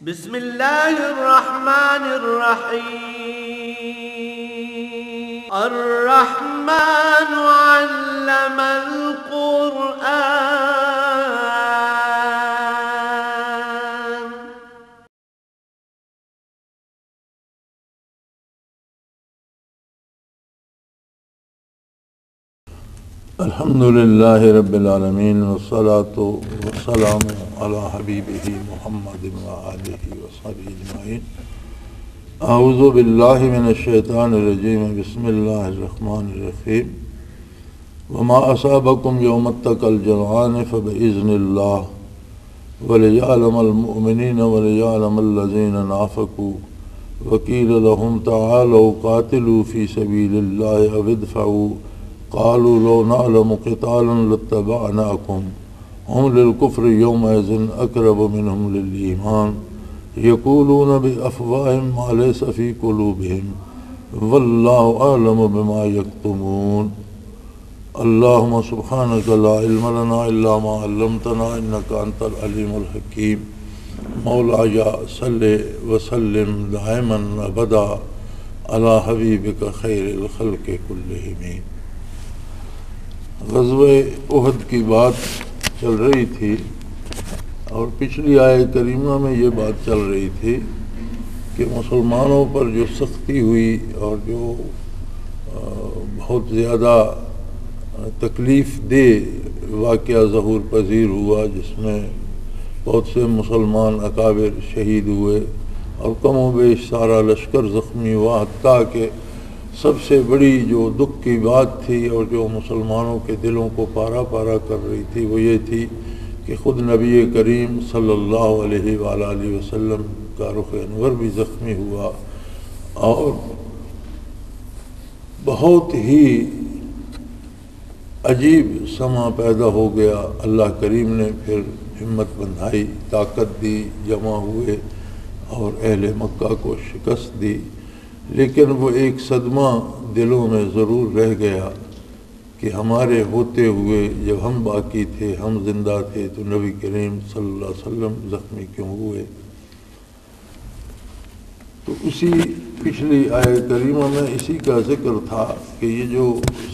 بسم اللہ الرحمن الرحیم الرحمن علم القرآن الحمد للہ رب العالمین والصلاة والسلام علی حبیبہ محمد وآلہ وصحبہ اجمعین۔ اعوذ باللہ من الشیطان الرجیم، بسم اللہ الرحمن الرحیم۔ وما اصابکم یوم التقى الجمعان فبإذن اللہ وليعلم المؤمنین وليعلم الذین نافقوا وقیل لهم تعالوا قاتلوا فی سبیل اللہ او ادفعوا قالوا لو نعلم قتالا لاتبعناكم هم للكفر يومئذ أقرب منهم للإيمان يقولون بأفواههم ما ليس في قلوبهم والله أعلم بما يكتمون۔ اللهم سبحانك لا علم لنا إلا ما علمتنا إنك أنت العليم الحكيم۔ مولاي صل وسلم دائما أبدا على حبيبك خير الخلق كلهم۔ غزوہ احد کی بات چل رہی تھی اور پچھلی آیت کریمہ میں یہ بات چل رہی تھی کہ مسلمانوں پر جو سختی ہوئی اور جو بہت زیادہ تکلیف دہ واقعہ ظہور پذیر ہوا، جس میں بہت سے مسلمان اکابر شہید ہوئے اور کم و بیش سارا لشکر زخمی ہوا، حتیٰ کہ سب سے بڑی جو دکھ کی بات تھی اور جو مسلمانوں کے دلوں کو پارا پارا کر رہی تھی وہ یہ تھی کہ خود نبی کریم صلی اللہ علیہ وآلہ وسلم کا رخ انور بھی زخمی ہوا اور بہت ہی عجیب سما پیدا ہو گیا۔ اللہ کریم نے پھر ہمت بندھائی، طاقت دی، جمع ہوئے اور اہل مکہ کو شکست دی، لیکن وہ ایک صدمہ دلوں میں ضرور رہ گیا کہ ہمارے ہوتے ہوئے جب ہم باقی تھے، ہم زندہ تھے، تو نبی کریم صلی اللہ علیہ وسلم زخمی کیوں ہوئے؟ تو اسی پچھلی آیت کریمہ میں اسی کا ذکر تھا کہ یہ جو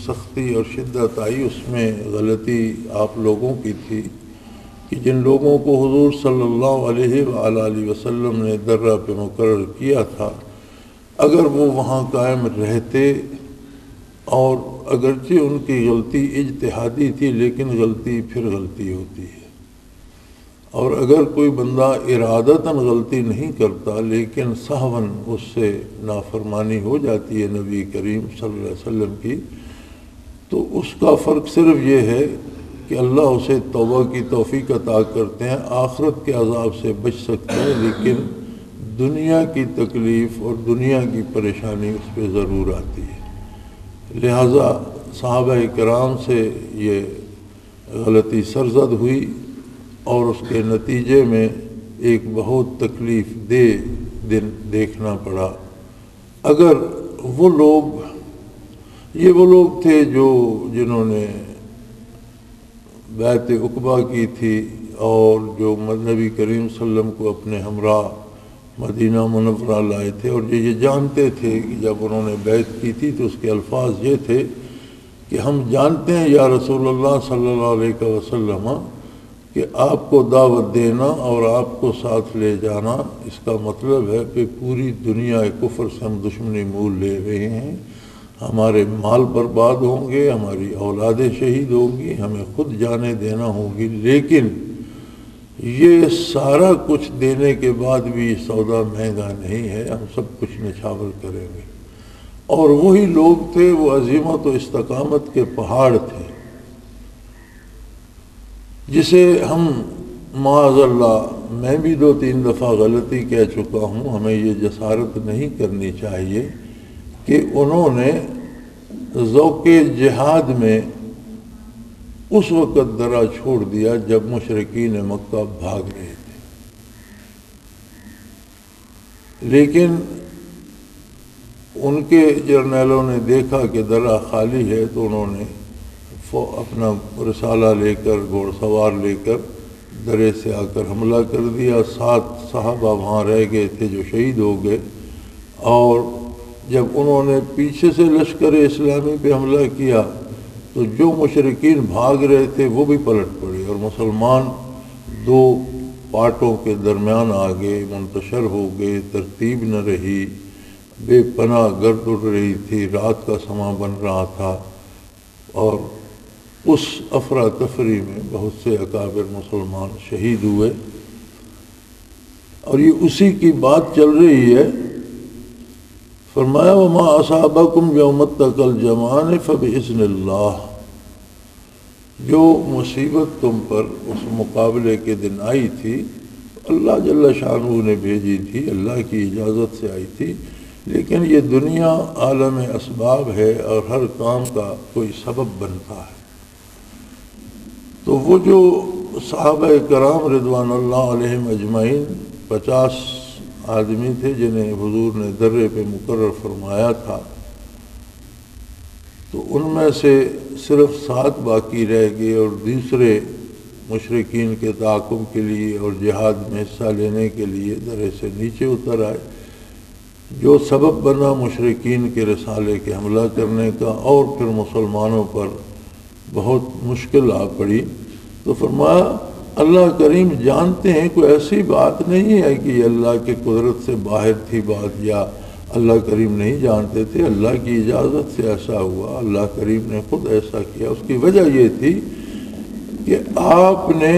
سختی اور شدت آئی اس میں غلطی آپ لوگوں کی تھی کہ جن لوگوں کو حضور صلی اللہ علیہ وآلہ وسلم نے درہ پہ مقرر کیا تھا، اگر وہ وہاں قائم رہتے، اور اگرچہ ان کی غلطی اجتہادی تھی لیکن غلطی پھر غلطی ہوتی ہے، اور اگر کوئی بندہ ارادتاً غلطی نہیں کرتا لیکن سہواً اس سے نافرمانی ہو جاتی ہے نبی کریم صلی اللہ علیہ وسلم کی، تو اس کا فرق صرف یہ ہے کہ اللہ اسے توبہ کی توفیق عطا کرتے ہیں، آخرت کے عذاب سے بچ سکتے ہیں، لیکن دنیا کی تکلیف اور دنیا کی پریشانی اس پہ ضرور آتی ہے۔ لہٰذا صحابہ کرام سے یہ غلطی سرزد ہوئی اور اس کے نتیجے میں ایک بہت تکلیف دہ دن دیکھنا پڑا۔ اگر وہ لوگ تھے جنہوں نے بیعت عقبہ کی تھی اور جو نبی کریم صلی اللہ علیہ وسلم کو اپنے ہمراہ مدینہ منورہ لائے تھے، اور یہ جانتے تھے کہ جب انہوں نے بیعت کی تھی تو اس کے الفاظ یہ تھے کہ ہم جانتے ہیں یا رسول اللہ صلی اللہ علیہ وسلم کہ آپ کو دعوت دینا اور آپ کو ساتھ لے جانا، اس کا مطلب ہے کہ پوری دنیا کفر سے ہم دشمنی مول لے رہے ہیں، ہمارے مال برباد ہوں گے، ہماری اولادیں شہید ہوں گی، ہمیں خود جانیں دینا ہوں گی، لیکن یہ سارا کچھ دینے کے بعد بھی سودا مہنگا نہیں ہے، ہم سب کچھ نچھاور کریں گے۔ اور وہی لوگ تھے، وہ عزیمت و استقامت کے پہاڑ تھے، جسے ہم معاذ اللہ، میں بھی 2-3 دفعہ غلطی کہہ چکا ہوں، ہمیں یہ جسارت نہیں کرنی چاہیے کہ انہوں نے ذوق جہاد میں اس وقت درہ چھوڑ دیا جب مشرکین مکہ بھاگ رہے تھے، لیکن ان کے جرنیلوں نے دیکھا کہ درہ خالی ہے تو انہوں نے اپنا رسالہ لے کر، گھوڑ سوار لے کر درے سے آ کر حملہ کر دیا. 7 صحابہ وہاں رہ گئے تھے جو شہید ہو گئے. اور جب انہوں نے پیچھے سے لشکر اسلامی پہ حملہ کیا تو جو مشرکین بھاگ رہے تھے وہ بھی پلٹ پڑے اور مسلمان 2 پارٹوں کے درمیان آ گئے، منتشر ہو گئے، ترتیب نہ رہی، بے پناہ گرد اڑ رہی تھی، رات کا سماں بن رہا تھا. اور اس افراتفری میں بہت سے اکابر مسلمان شہید ہوئے. اور یہ اسی کی بات چل رہی ہے. فرمایا وما اصابکم یوم التقى الجمعان فبإذن اللہ، جو مصیبت تم پر اس مقابلے کے دن آئی تھی اللہ جل شانہ نے بھیجی تھی، اللہ کی اجازت سے آئی تھی. لیکن یہ دنیا عالم اسباب ہے اور ہر کام کا کوئی سبب بنتا ہے. تو وہ جو صحابہ کرام رضوان اللہ علیہم اجمعین 50 آدمی تھے جنہیں حضور نے درے پہ مقرر فرمایا تھا، تو ان میں سے صرف 7 باقی رہ گئے اور دوسرے مشرکین کے تعاقب کے لیے اور جہاد میں حصہ لینے کے لیے درے سے نیچے اتر آئے، جو سبب بنا مشرکین کے رسالے کے حملہ کرنے کا. اور پھر مسلمانوں پر بہت مشکل آ پڑی. تو فرمایا اللہ کریم جانتے ہیں، کوئی ایسی بات نہیں ہے کہ یہ اللہ کے قدرت سے باہر تھی بات یا اللہ کریم نہیں جانتے تھے. اللہ کی اجازت سے ایسا ہوا، اللہ کریم نے خود ایسا کیا. اس کی وجہ یہ تھی کہ آپ نے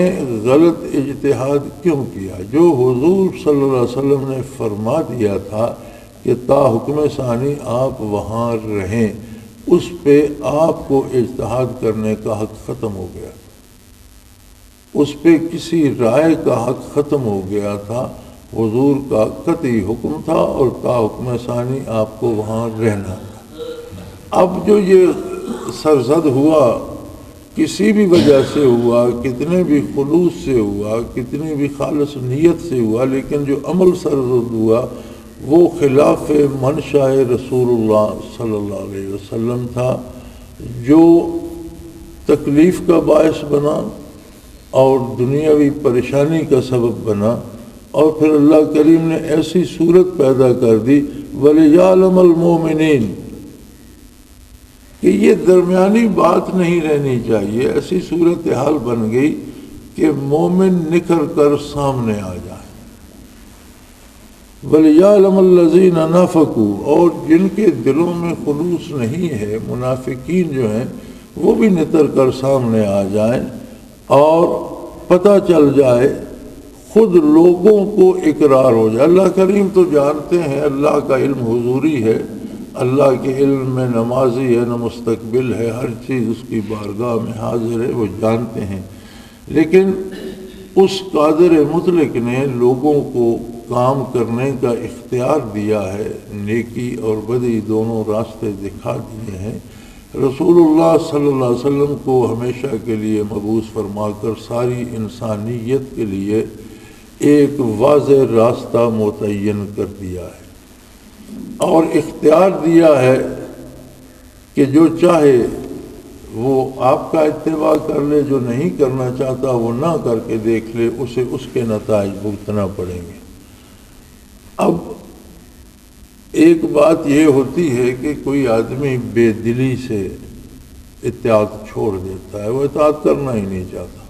غلط اجتہاد کیوں کیا. جو حضور صلی اللہ علیہ وسلم نے فرما دیا تھا کہ تا حکم ثانی آپ وہاں رہیں، اس پہ آپ کو اجتہاد کرنے کا حق ختم ہو گیا، اس پہ کسی رائے کا حق ختم ہو گیا تھا. حضور کا قطعی حکم تھا اور تا حکم ثانی آپ کو وہاں رہنا تھا. اب جو یہ سرزد ہوا کسی بھی وجہ سے ہوا، کتنے بھی خلوص سے ہوا، کتنی بھی خالص نیت سے ہوا، لیکن جو عمل سرزد ہوا وہ خلاف منشاء رسول اللہ صلی اللہ علیہ وسلم تھا، جو تکلیف کا باعث بنا اور دنیاوی پریشانی کا سبب بنا. اور پھر اللہ کریم نے ایسی صورت پیدا کر دی وَلِيَعْلَمَ الْمُؤْمِنِينَ کہ یہ درمیانی بات نہیں رہنی چاہیے. ایسی صورتحال بن گئی کہ مومن نکھر کر سامنے آ جائے. وَلِيَعْلَمَ الَّذِينَ نَافَقُوا، اور جن کے دلوں میں خلوص نہیں ہے، منافقین جو ہیں وہ بھی نکھر کر سامنے آ جائیں اور پتہ چل جائے، خود لوگوں کو اقرار ہو جائے. اللہ کریم تو جانتے ہیں، اللہ کا علم حضوری ہے، اللہ کے علم میں نمازی ہے نہ مستقبل ہے، ہر چیز اس کی بارگاہ میں حاضر ہے، وہ جانتے ہیں. لیکن اس قادر مطلق نے لوگوں کو کام کرنے کا اختیار دیا ہے، نیکی اور بدی دونوں راستے دکھا دیے ہیں. رسول اللہ صلی اللہ علیہ وسلم کو ہمیشہ کے لیے مبعوث فرما کر ساری انسانیت کے لیے ایک واضح راستہ متعین کر دیا ہے اور اختیار دیا ہے کہ جو چاہے وہ آپ کا اتباع کر لے، جو نہیں کرنا چاہتا وہ نہ کر کے دیکھ لے، اسے اس کے نتائج بھگتنا پڑیں گے. اب ایک بات یہ ہوتی ہے کہ کوئی آدمی بے دلی سے اطاعت چھوڑ دیتا ہے، وہ اطاعت کرنا ہی نہیں چاہتا.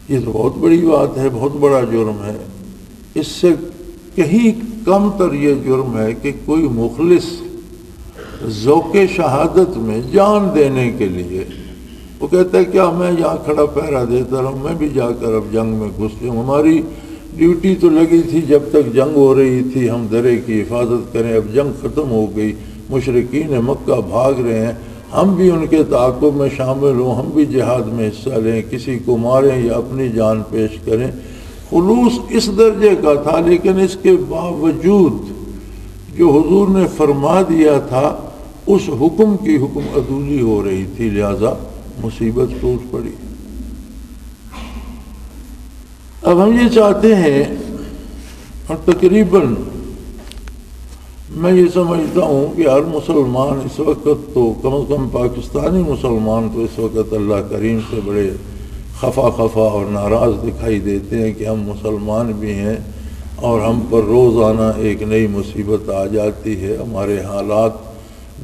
یہ تو بہت بڑی بات ہے، بہت بڑا جرم ہے. اس سے کہیں کم تر یہ جرم ہے کہ کوئی مخلص ذوق شہادت میں جان دینے کے لیے وہ کہتا ہے کیا میں یہاں کھڑا پہرا دیتا رہوں، میں بھی جا کر اب جنگ میں گھس جاؤں. ہماری ڈیوٹی تو لگی تھی جب تک جنگ ہو رہی تھی ہم درے کی حفاظت کریں، اب جنگ ختم ہو گئی، مشرکین مکہ بھاگ رہے ہیں، ہم بھی ان کے تعاقب میں شامل ہوں، ہم بھی جہاد میں حصہ لیں، کسی کو ماریں یا اپنی جان پیش کریں. خلوص اس درجے کا تھا، لیکن اس کے باوجود جو حضور نے فرما دیا تھا اس حکم کی حکم عدولی ہو رہی تھی، لہذا مصیبت ٹوٹ پڑی. اب ہم یہ چاہتے ہیں، اور تقریباً میں یہ سمجھتا ہوں کہ ہر مسلمان اس وقت تو کم از کم پاکستانی مسلمان تو اس وقت اللہ کریم سے بڑے خفا خفا اور ناراض دکھائی دیتے ہیں کہ ہم مسلمان بھی ہیں اور ہم پر روزانہ ایک نئی مصیبت آ جاتی ہے، ہمارے حالات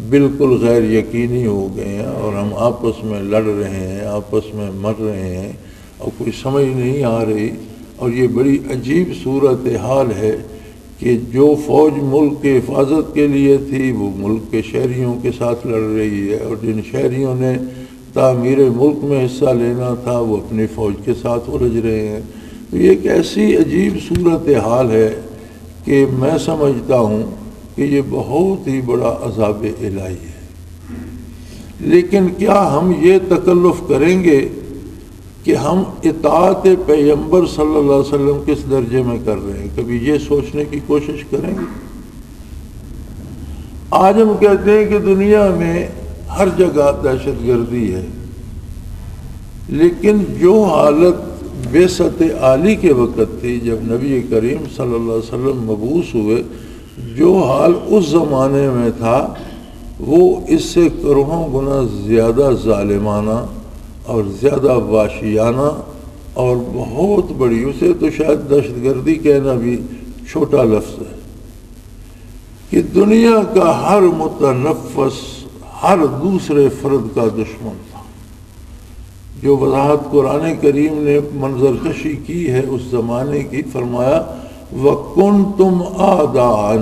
بالکل غیر یقینی ہو گئے ہیں اور ہم آپس میں لڑ رہے ہیں، آپس میں مر رہے ہیں اور کوئی سمجھ نہیں آ رہی۔ اور یہ بڑی عجیب صورتحال ہے کہ جو فوج ملک کے حفاظت کے لیے تھی وہ ملک کے شہریوں کے ساتھ لڑ رہی ہے، اور جن شہریوں نے تعمیر ملک میں حصہ لینا تھا وہ اپنی فوج کے ساتھ الجھ رہے ہیں۔ تو یہ ایک ایسی عجیب صورتحال ہے کہ میں سمجھتا ہوں کہ یہ بہت ہی بڑا عذاب الہی ہے۔ لیکن کیا ہم یہ تکلف کریں گے کہ ہم اطاعت پیغمبر صلی اللہ علیہ وسلم کس درجے میں کر رہے ہیں؟ کبھی یہ سوچنے کی کوشش کریں گے؟ آج ہم کہتے ہیں کہ دنیا میں ہر جگہ دہشت گردی ہے، لیکن جو حالت بعثت عالی کے وقت تھی، جب نبی کریم صلی اللہ علیہ وسلم مبعوث ہوئے، جو حال اس زمانے میں تھا وہ اس سے کروڑوں گنا زیادہ ظالمانہ اور زیادہ وحشیانہ اور بہت بڑی، اسے تو شاید دہشت گردی کہنا بھی چھوٹا لفظ ہے، کہ دنیا کا ہر متنفس ہر دوسرے فرد کا دشمن تھا۔ جو وضاحت قرآن کریم نے منظر کشی کی ہے اس زمانے کی، فرمایا وَكُنْتُمْ أَعْدَاءً،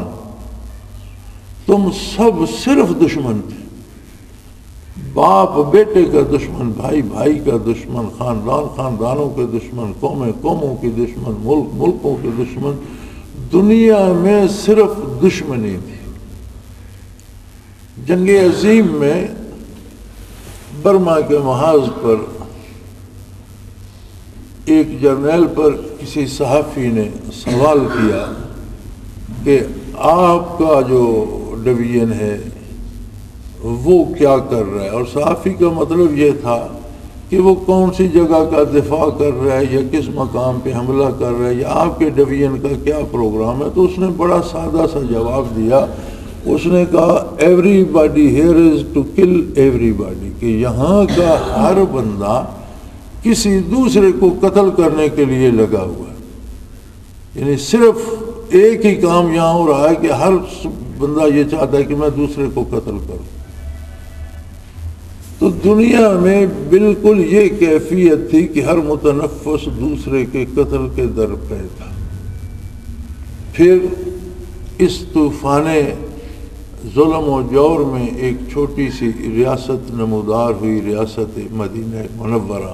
تم سب صرف دشمن تھے، باپ بیٹے کا دشمن، بھائی بھائی کا دشمن، خاندان خاندانوں کے دشمن، قومیں قوموں کے دشمن، ملک ملکوں کے دشمن، دنیا میں صرف دشمنی تھی۔ جنگ عظیم میں برما کے محاذ پر ایک جرنیل پر کسی صحافی نے سوال کیا کہ آپ کا جو ڈویژن ہے وہ کیا کر رہا ہے، اور صحافی کا مطلب یہ تھا کہ وہ کون سی جگہ کا دفاع کر رہا ہے یا کس مقام پہ حملہ کر رہا ہے یا آپ کے ڈویژن کا کیا پروگرام ہے۔ تو اس نے بڑا سادہ سا جواب دیا، اس نے کہا everybody here is to call everybody, کہ یہاں کا ہر بندہ کسی دوسرے کو قتل کرنے کے لیے لگا ہوا ہے، یعنی صرف ایک ہی کام یہاں ہو رہا ہے کہ ہر بندہ یہ چاہتا ہے کہ میں دوسرے کو قتل کروں۔ تو دنیا میں بالکل یہ کیفیت تھی کہ ہر متنفس دوسرے کے قتل کے در پہ تھا۔ پھر اس طوفان ظلم و جور میں ایک چھوٹی سی ریاست نمودار ہوئی، ریاست مدینہ منورہ،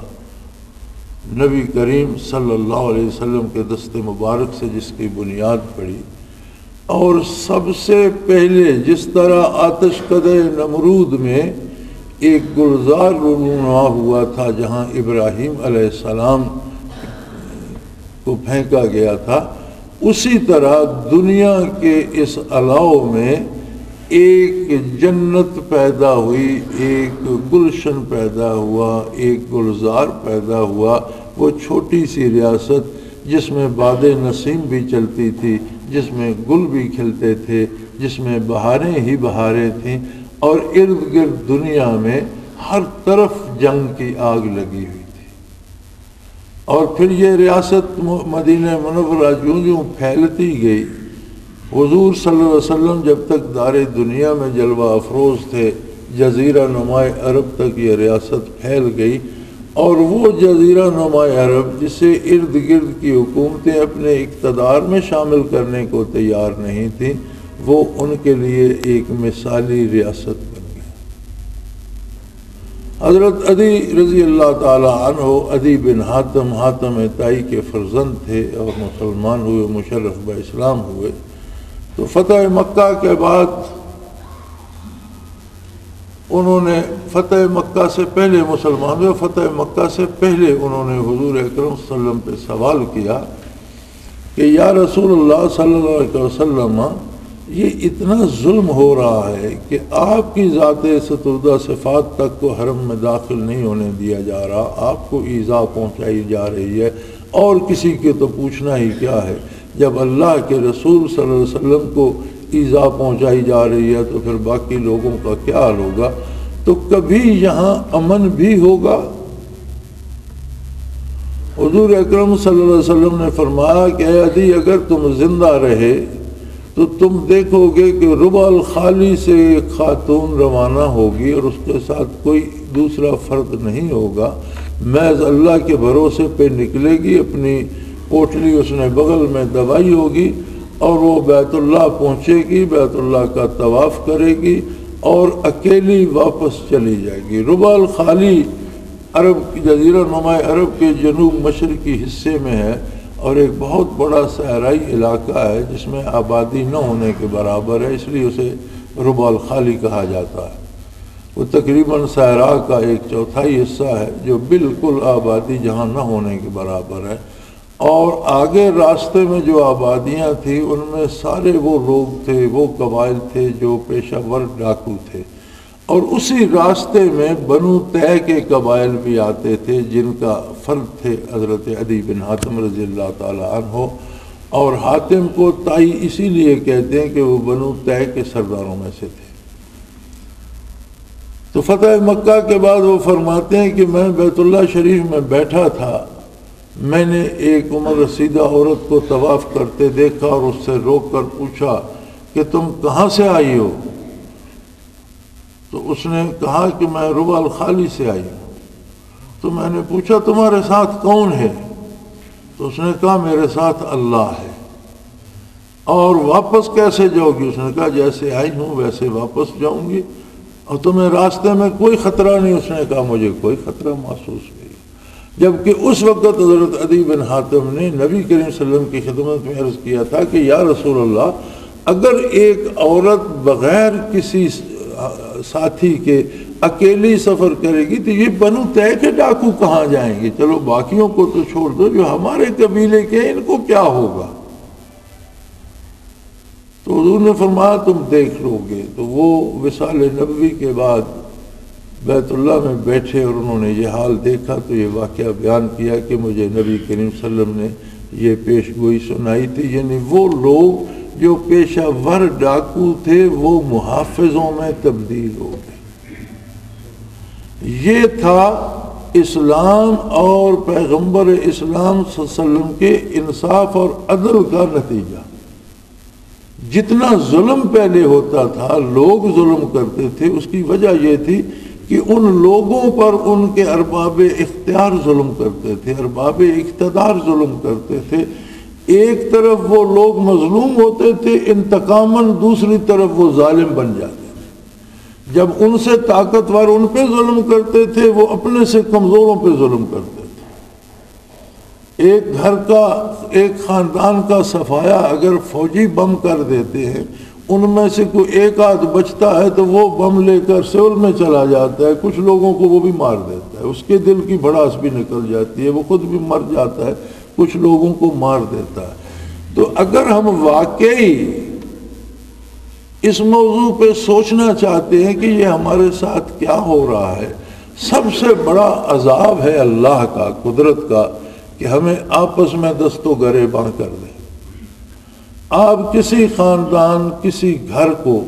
نبی کریم صلی اللہ علیہ وسلم کے دست مبارک سے جس کی بنیاد پڑی، اور سب سے پہلے جس طرح آتش کدہ نمرود میں ایک گلزار رونما ہوا تھا جہاں ابراہیم علیہ السلام کو پھینکا گیا تھا، اسی طرح دنیا کے اس الاؤ میں ایک جنت پیدا ہوئی، ایک گلشن پیدا ہوا، ایک گلزار پیدا ہوا، وہ چھوٹی سی ریاست جس میں باد نسیم بھی چلتی تھی، جس میں گل بھی کھلتے تھے، جس میں بہاریں ہی بہاریں تھیں، اور ارد گرد دنیا میں ہر طرف جنگ کی آگ لگی ہوئی تھی۔ اور پھر یہ ریاست مدینہ منورہ جوں جوں پھیلتی گئی، حضور صلی اللہ علیہ وسلم جب تک دار دنیا میں جلوہ افروز تھے، جزیرہ نمائے عرب تک یہ ریاست پھیل گئی، اور وہ جزیرہ نمائے عرب جسے ارد گرد کی حکومتیں اپنے اقتدار میں شامل کرنے کو تیار نہیں تھیں، وہ ان کے لیے ایک مثالی ریاست بن گئی۔ حضرت عدی رضی اللہ تعالی عنہ، عدی بن حاتم، حاتم طائی کے فرزند تھے اور مسلمان ہوئے، مشرف باسلام ہوئے۔ تو فتح مکہ کے بعد انہوں نے فتح مکہ سے پہلے مسلمان ہوئے، فتح مکہ سے پہلے انہوں نے حضور اکرم صلی اللہ علیہ وسلم پہ سوال کیا کہ یا رسول اللہ صلی اللہ علیہ وسلم، یہ اتنا ظلم ہو رہا ہے کہ آپ کی ذات ستردہ صفات تک کو حرم میں داخل نہیں ہونے دیا جا رہا، آپ کو ایذا پہنچائی جا رہی ہے، اور کسی کے تو پوچھنا ہی کیا ہے۔ جب اللہ کے رسول صلی اللہ علیہ وسلم کو ایذا پہنچائی جا رہی ہے تو پھر باقی لوگوں کا کیا حال ہوگا؟ تو کبھی یہاں امن بھی ہوگا؟ حضور اکرم صلی اللہ علیہ وسلم نے فرمایا کہ اے عدی اگر تم زندہ رہے تو تم دیکھو گے کہ ربع الخالی سے ایک خاتون روانہ ہوگی اور اس کے ساتھ کوئی دوسرا فرد نہیں ہوگا، محض اللہ کے بھروسے پہ نکلے گی، اپنی پوٹلی اس نے بغل میں دبائی ہوگی اور وہ بیت اللہ پہنچے گی، بیت اللہ کا طواف کرے گی اور اکیلی واپس چلی جائے گی۔ ربع الخالی عرب کی جزیرہ نما عرب کے جنوب مشرقی حصے میں ہے اور ایک بہت بڑا صحرائی علاقہ ہے جس میں آبادی نہ ہونے کے برابر ہے، اس لیے اسے ربع الخالی کہا جاتا ہے۔ وہ تقریباً صحرا کا ایک چوتھائی حصہ ہے جو بالکل آبادی جہاں نہ ہونے کے برابر ہے، اور آگے راستے میں جو آبادیاں تھیں ان میں سارے وہ لوگ تھے، وہ قبائل تھے جو پیشہ ور ڈاکو تھے، اور اسی راستے میں بنو طے کے قبائل بھی آتے تھے جن کا فرد تھے حضرت عدی بن حاتم رضی اللہ تعالی عنہ، اور حاتم کو تائی اسی لیے کہتے ہیں کہ وہ بنو طے کے سرداروں میں سے تھے۔ تو فتح مکہ کے بعد وہ فرماتے ہیں کہ میں بیت اللہ شریف میں بیٹھا تھا، میں نے ایک عمر رسیدہ عورت کو طواف کرتے دیکھا اور اس سے روک کر پوچھا کہ تم کہاں سے آئی ہو؟ تو اس نے کہا کہ میں ربع الخالی سے آئی ہوں۔ تو میں نے پوچھا تمہارے ساتھ کون ہے؟ تو اس نے کہا میرے ساتھ اللہ ہے۔ اور واپس کیسے جاؤ گی؟ اس نے کہا جیسے آئی ہوں ویسے واپس جاؤں گی، اور تمہیں راستے میں کوئی خطرہ نہیں؟ اس نے کہا مجھے کوئی خطرہ محسوس نہیں۔ جبکہ اس وقت حضرت عدی بن حاتم نے نبی کریم صلی اللہ علیہ وسلم کی خدمت میں عرض کیا تھا کہ یا رسول اللہ، اگر ایک عورت بغیر کسی ساتھی کے اکیلی سفر کرے گی تو یہ بنو طے کے ڈاکو کہاں جائیں گے؟ چلو باقیوں کو تو چھوڑ دو، جو ہمارے قبیلے کے ان کو کیا ہوگا؟ تو حضور نے فرمایا تم دیکھ لو گے۔ تو وہ وصال نبوی کے بعد بیت اللہ میں بیٹھے اور انہوں نے یہ حال دیکھا تو یہ واقعہ بیان کیا کہ مجھے نبی کریم صلی اللہ علیہ وسلم نے یہ پیش گوئی سنائی تھی، یعنی وہ لوگ جو پیشہ ور ڈاکو تھے وہ محافظوں میں تبدیل ہو گئے۔ یہ تھا اسلام اور پیغمبر اسلام صلی اللہ علیہ وسلم کے انصاف اور عدل کا نتیجہ۔ جتنا ظلم پہلے ہوتا تھا، لوگ ظلم کرتے تھے، اس کی وجہ یہ تھی کہ ان لوگوں پر ان کے ارباب اختیار ظلم کرتے تھے، ارباب اقتدار ظلم کرتے تھے۔ ایک طرف وہ لوگ مظلوم ہوتے تھے انتقاماً، دوسری طرف وہ ظالم بن جاتے تھے۔ جب ان سے طاقتور ان پہ ظلم کرتے تھے، وہ اپنے سے کمزوروں پہ ظلم کرتے تھے۔ ایک گھر کا، ایک خاندان کا صفایا اگر فوجی بم کر دیتے ہیں، ان میں سے کوئی ایک آدھ بچتا ہے تو وہ بم لے کر سیول میں چلا جاتا ہے، کچھ لوگوں کو وہ بھی مار دیتا ہے، اس کے دل کی بھڑاس بھی نکل جاتی ہے، وہ خود بھی مر جاتا ہے، کچھ لوگوں کو مار دیتا ہے۔ تو اگر ہم واقعی اس موضوع پہ سوچنا چاہتے ہیں کہ یہ ہمارے ساتھ کیا ہو رہا ہے، سب سے بڑا عذاب ہے اللہ کا، قدرت کا، کہ ہمیں آپس میں دست و گریباں کر دیں۔ آپ کسی خاندان، کسی گھر کو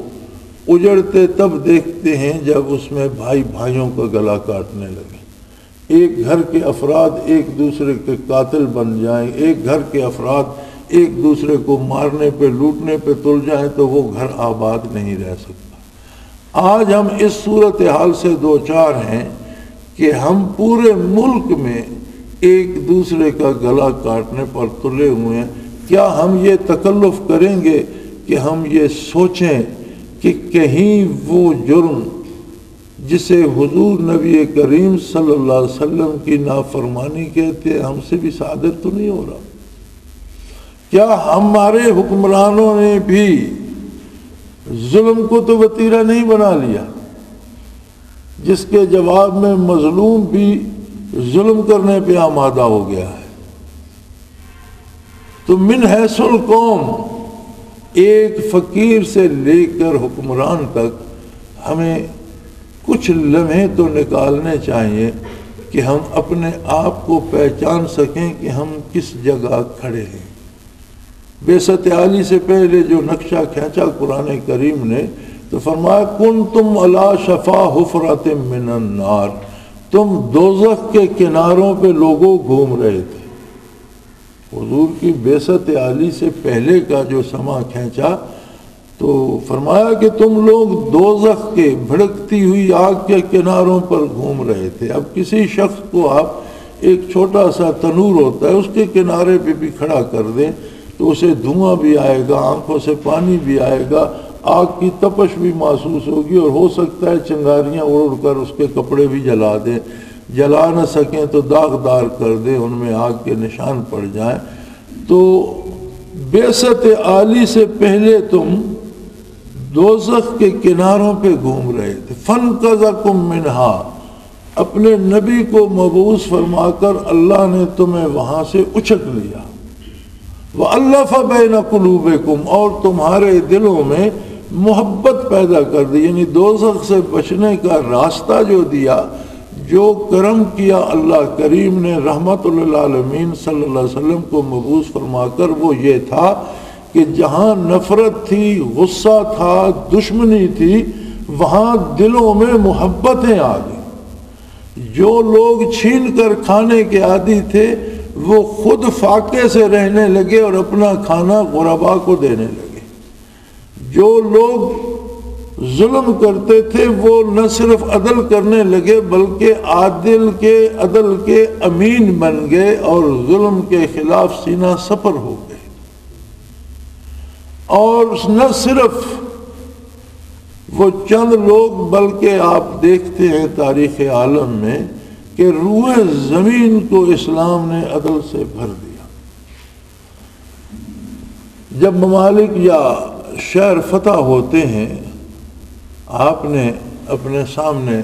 اجڑتے تب دیکھتے ہیں جب اس میں بھائی بھائیوں کا گلا کاٹنے لگے، ایک گھر کے افراد ایک دوسرے کے قاتل بن جائیں، ایک گھر کے افراد ایک دوسرے کو مارنے پہ، لوٹنے پہ تل جائیں، تو وہ گھر آباد نہیں رہ سکتا۔ آج ہم اس صورتحال سے دوچار ہیں کہ ہم پورے ملک میں ایک دوسرے کا گلا کاٹنے پر تلے ہوئے ہیں۔ کیا ہم یہ تکلف کریں گے کہ ہم یہ سوچیں کہ کہیں وہ جرم جسے حضور نبی کریم صلی اللہ علیہ وسلم کی نافرمانی کہتے ہیں ہم سے بھی صادر تو نہیں ہو رہا؟ کیا ہمارے حکمرانوں نے بھی ظلم کو تو وتیرہ نہیں بنا لیا، جس کے جواب میں مظلوم بھی ظلم کرنے پہ آمادہ ہو گیا ہے؟ تو من حیث القوم، ایک فقیر سے لے کر حکمران تک، ہمیں کچھ لمحے تو نکالنے چاہیے کہ ہم اپنے آپ کو پہچان سکیں کہ ہم کس جگہ کھڑے ہیں۔ بعثت عالی سے پہلے جو نقشہ کھینچا قرآن کریم نے تو فرمایا کنتم علی شفا حفرۃ من النار، تم دوزخ کے کناروں پہ لوگوں گھوم رہے تھے۔ حضور کی بعثت عالی سے پہلے کا جو سما کھینچا تو فرمایا کہ تم لوگ دوزخ کے بھڑکتی ہوئی آگ کے کناروں پر گھوم رہے تھے. اب کسی شخص کو آپ ایک چھوٹا سا تنور ہوتا ہے اس کے کنارے پہ بھی کھڑا کر دیں تو اسے دھواں بھی آئے گا, آنکھوں سے پانی بھی آئے گا, آگ کی تپش بھی محسوس ہوگی, اور ہو سکتا ہے چنگاریاں اڑ اڑ کر اس کے کپڑے بھی جلا دیں, جلا نہ سکیں تو داغدار کر دیں, ان میں آگ کے نشان پڑ جائیں. تو بعثت عالی سے پہلے تم دوزخ کے کناروں پہ گھوم رہے تھے. فَانْقَذَكُم مِّنْهَا, اپنے نبی کو مبعوث فرما کر اللہ نے تمہیں وہاں سے اچک لیا. وَأَلَّفَ بَيْنَ قُلُوبِكُمْ, اور تمہارے دلوں میں محبت پیدا کر دی, یعنی دوزخ سے بچنے کا راستہ جو دیا, جو کرم کیا اللہ کریم نے رحمت للعالمین صلی اللہ علیہ وسلم کو مبعوث فرما کر, وہ یہ تھا کہ جہاں نفرت تھی, غصہ تھا, دشمنی تھی, وہاں دلوں میں محبتیں آ گئیں. جو لوگ چھین کر کھانے کے عادی تھے وہ خود فاقے سے رہنے لگے اور اپنا کھانا غربا کو دینے لگے. جو لوگ ظلم کرتے تھے وہ نہ صرف عدل کرنے لگے بلکہ عدل کے امین بن گئے اور ظلم کے خلاف سینہ سپر ہو گئے. اور نہ صرف وہ چند لوگ بلکہ آپ دیکھتے ہیں تاریخ عالم میں کہ روئے زمین کو اسلام نے عدل سے بھر دیا. جب ممالک یا شہر فتح ہوتے ہیں, آپ نے اپنے سامنے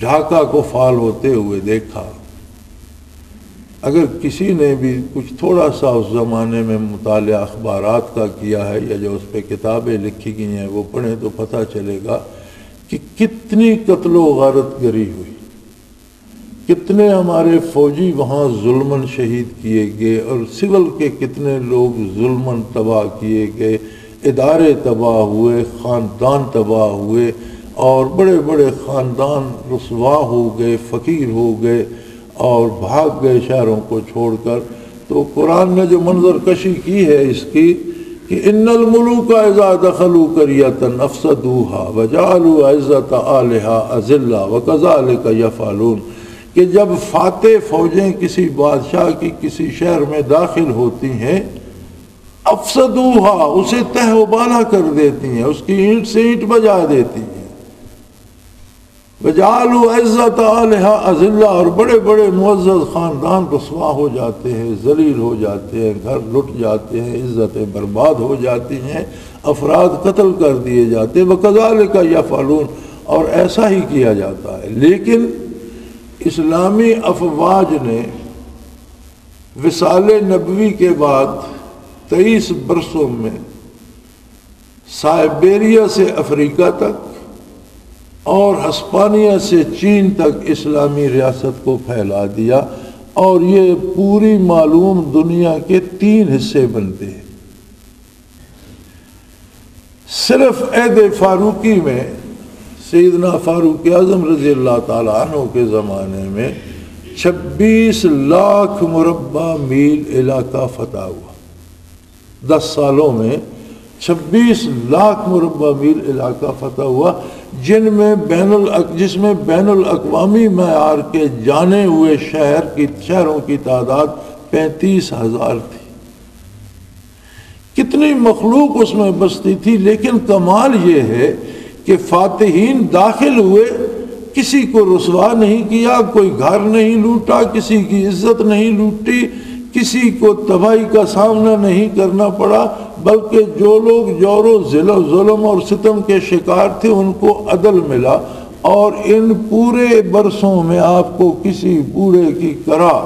ڈھاکہ کو فعال ہوتے ہوئے دیکھا. اگر کسی نے بھی کچھ تھوڑا سا اس زمانے میں مطالعہ اخبارات کا کیا ہے یا جو اس پہ کتابیں لکھی گئی ہیں وہ پڑھیں تو پتہ چلے گا کہ کتنی قتل و غارت گری ہوئی, کتنے ہمارے فوجی وہاں ظلماً شہید کیے گئے, اور سول کے کتنے لوگ ظلماً تباہ کیے گئے, ادارے تباہ ہوئے, خاندان تباہ ہوئے, اور بڑے بڑے خاندان رسوا ہو گئے, فقیر ہو گئے اور بھاگ گئے شہروں کو چھوڑ کر. تو قرآن نے جو منظر کشی کی ہے اس کی کہ ان الملوک اذا دخلوا قریۃ افسدوها وجعلوا عزۃ اہلها اذلہ وکذلک یفعلون, کہ جب فاتح فوجیں کسی بادشاہ کی کسی شہر میں داخل ہوتی ہیں, افسدوها, اسے تہ و بالا کر دیتی ہیں, اس کی اینٹ سے اینٹ بجا دیتی ہیں. وجعلوا عزۃ اہلها اذلہ, اور بڑے بڑے معزز خاندان رسوا ہو جاتے ہیں, ذلیل ہو جاتے ہیں, گھر لٹ جاتے ہیں, عزتیں برباد ہو جاتی ہیں, افراد قتل کر دیے جاتے ہیں. وکذالک یفعلون, اور ایسا ہی کیا جاتا ہے. لیکن اسلامی افواج نے وصال نبوی کے بعد 23 برسوں میں سائبیریا سے افریقہ تک اور ہسپانیہ سے چین تک اسلامی ریاست کو پھیلا دیا, اور یہ پوری معلوم دنیا کے 3 حصے بنتے ہیں. صرف عہد فاروقی میں سیدنا فاروق اعظم رضی اللہ تعالیٰ عنہ کے زمانے میں 26 لاکھ مربع میل علاقہ فتح ہوا. 10 سالوں میں 26 لاکھ مربع میل علاقہ فتح ہوا, جس میں بین الاقوامی معیار کے جانے ہوئے شہروں کی تعداد 35,000 تھی. کتنی مخلوق اس میں بستی تھی. لیکن کمال یہ ہے کہ فاتحین داخل ہوئے, کسی کو رسوا نہیں کیا, کوئی گھر نہیں لوٹا, کسی کی عزت نہیں لوٹی, کسی کو تباہی کا سامنا نہیں کرنا پڑا, بلکہ جو لوگ جور و ظلم اور ستم کے شکار تھے ان کو عدل ملا. اور ان پورے برسوں میں آپ کو کسی بوڑھے کی کرا,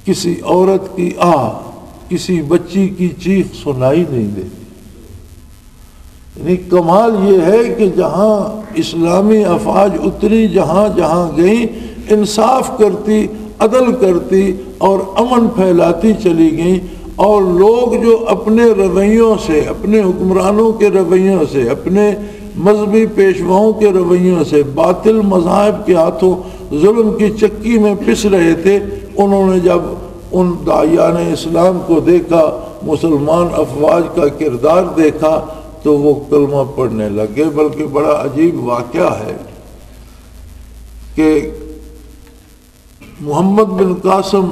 کسی عورت کی آہ, کسی بچی کی چیخ سنائی نہیں دیتی. یعنی کمال یہ ہے کہ جہاں اسلامی افواج اتری, جہاں جہاں گئیں, انصاف کرتی, عدل کرتی اور امن پھیلاتی چلی گئیں. اور لوگ جو اپنے رویوں سے, اپنے حکمرانوں کے رویوں سے, اپنے مذہبی پیشواؤں کے رویوں سے, باطل مذاہب کے ہاتھوں ظلم کی چکی میں پس رہے تھے, انہوں نے جب ان داعیان اسلام کو دیکھا، مسلمان افواج کا کردار دیکھا تو وہ کلمہ پڑھنے لگے۔ بلکہ بڑا عجیب واقعہ ہے کہ محمد بن قاسم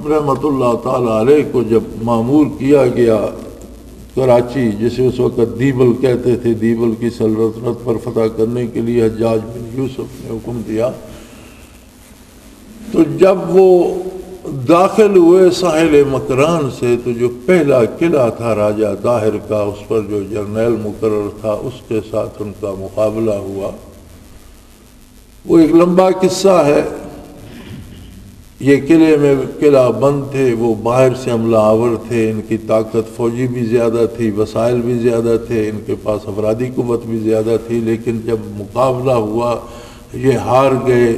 رحمۃ اللہ تعالی علیہ کو جب مامور کیا گیا کراچی، جسے اس وقت دیبل کہتے تھے، دیبل کی سلطنت پر فتح کرنے کے لیے حجاج بن یوسف نے حکم دیا، تو جب وہ داخل ہوئے ساحل مکران سے تو جو پہلا قلعہ تھا راجہ طاہر کا، اس پر جو جرنیل مقرر تھا اس کے ساتھ ان کا مقابلہ ہوا۔ وہ ایک لمبا قصہ ہے۔ یہ قلعے میں قلعہ بند تھے، وہ باہر سے حملہ آور تھے، ان کی طاقت فوجی بھی زیادہ تھی، وسائل بھی زیادہ تھے، ان کے پاس افرادی قوت بھی زیادہ تھی، لیکن جب مقابلہ ہوا یہ ہار گئے۔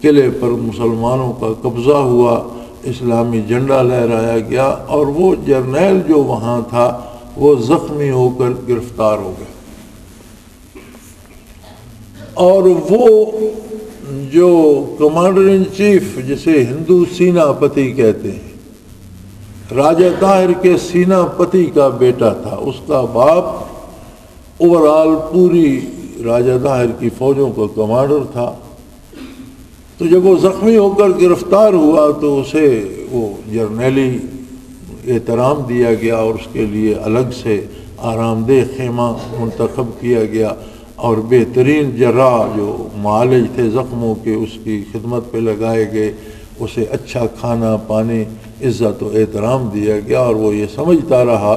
قلعے پر مسلمانوں کا قبضہ ہوا، اسلامی جھنڈا لہرایا گیا، اور وہ جرنیل جو وہاں تھا وہ زخمی ہو کر گرفتار ہو گیا۔ اور وہ جو کمانڈر ان چیف، جسے ہندو سینا پتی کہتے ہیں، راجہ طاہر کے سینا پتی کا بیٹا تھا، اس کا باپ اوورال پوری راجہ طاہر کی فوجوں کا کمانڈر تھا۔ تو جب وہ زخمی ہو کر گرفتار ہوا تو اسے وہ جرنیلی احترام دیا گیا، اور اس کے لیے الگ سے آرام دہ خیمہ منتخب کیا گیا، اور بہترین جراح جو معالج تھے زخموں کے اس کی خدمت پہ لگائے گئے، اسے اچھا کھانا پانی عزت و احترام دیا گیا۔ اور وہ یہ سمجھتا رہا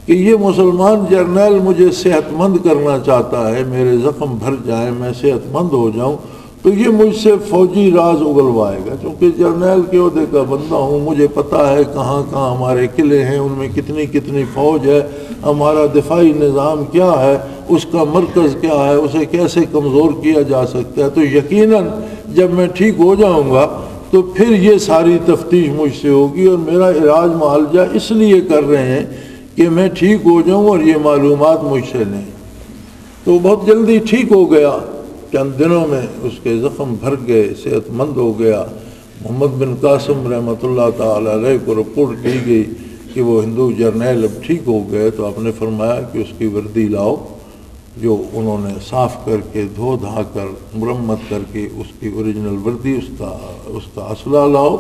کہ یہ مسلمان جرنیل مجھے صحت مند کرنا چاہتا ہے، میرے زخم بھر جائیں، میں صحت مند ہو جاؤں تو یہ مجھ سے فوجی راز اگلوائے گا، چونکہ جرنیل کے عہدے کا بندہ ہوں، مجھے پتہ ہے کہاں کہاں ہمارے قلعے ہیں، ان میں کتنی کتنی فوج ہے، ہمارا دفاعی نظام کیا ہے، اس کا مرکز کیا ہے، اسے کیسے کمزور کیا جا سکتا ہے۔ تو یقیناً جب میں ٹھیک ہو جاؤں گا تو پھر یہ ساری تفتیش مجھ سے ہوگی، اور میرا علاج معالجہ اس لیے کر رہے ہیں کہ میں ٹھیک ہو جاؤں اور یہ معلومات مجھ سے نہیں۔ تو بہت جلدی ٹھیک ہو گیا، چند دنوں میں اس کے زخم بھر گئے، صحت مند ہو گیا۔ محمد بن قاسم رحمۃ اللہ تعالی علیہ کو رپورٹ کی گئی کہ وہ ہندو جرنیل اب ٹھیک ہو گئے، تو آپ نے فرمایا کہ اس کی وردی لاؤ، جو انہوں نے صاف کر کے دھو دھا کر مرمت کر کے اس کی اوریجنل وردی، اس کا اسلحہ لاؤ،